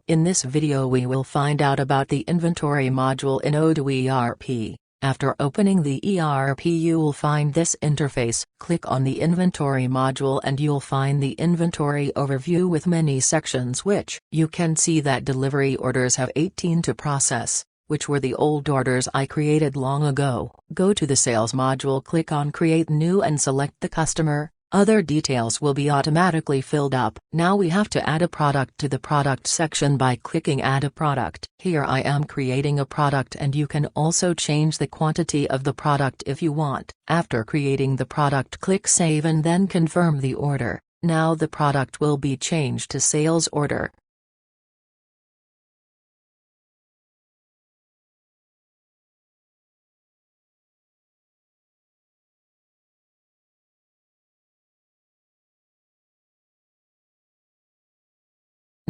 In this video we will find out about the inventory module in Odoo ERP. After opening the ERP you will find this interface. Click on the inventory module and you'll find the inventory overview with many sections, which you can see that delivery orders have 18 to process, which were the old orders I created long ago. Go to the sales module, click on create new and select the customer. Other details will be automatically filled up. Now we have to add a product to the product section by clicking add a product. Here I am creating a product and you can also change the quantity of the product if you want. After creating the product, click save and then confirm the order. Now the product will be changed to sales order.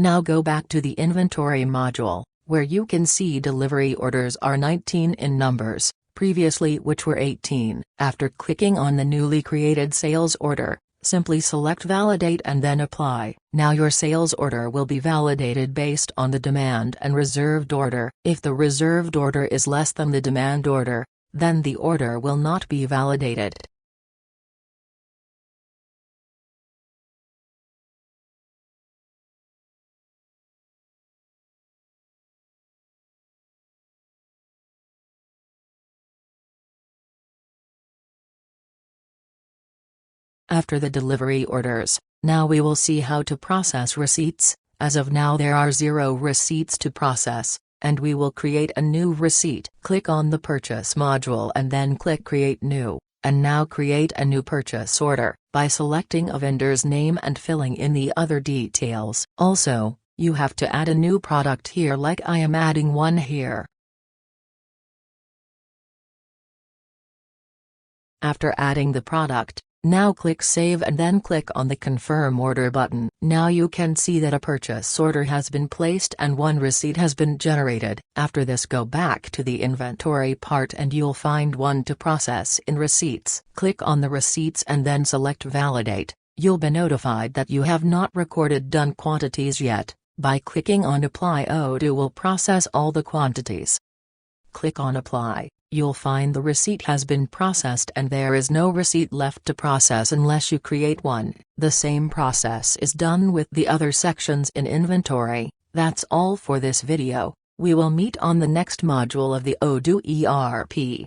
Now go back to the inventory module, where you can see delivery orders are 19 in numbers, previously which were 18. After clicking on the newly created sales order, simply select validate and then apply. Now your sales order will be validated based on the demand and reserved order. If the reserved order is less than the demand order, then the order will not be validated. After the delivery orders, now we will see how to process receipts. As of now there are 0 receipts to process, and we will create a new receipt. Click on the purchase module and then click create new, and now create a new purchase order, by selecting a vendor's name and filling in the other details. Also, you have to add a new product here, like I am adding one here. After adding the product, now click save and then click on the confirm order button. Now you can see that a purchase order has been placed and one receipt has been generated. After this, go back to the inventory part and you'll find one to process in receipts. Click on the receipts and then select validate. You'll be notified that you have not recorded done quantities yet. By clicking on apply, Odoo will process all the quantities. Click on apply. You'll find the receipt has been processed and there is no receipt left to process unless you create one. The same process is done with the other sections in inventory. That's all for this video. We will meet on the next module of the Odoo ERP.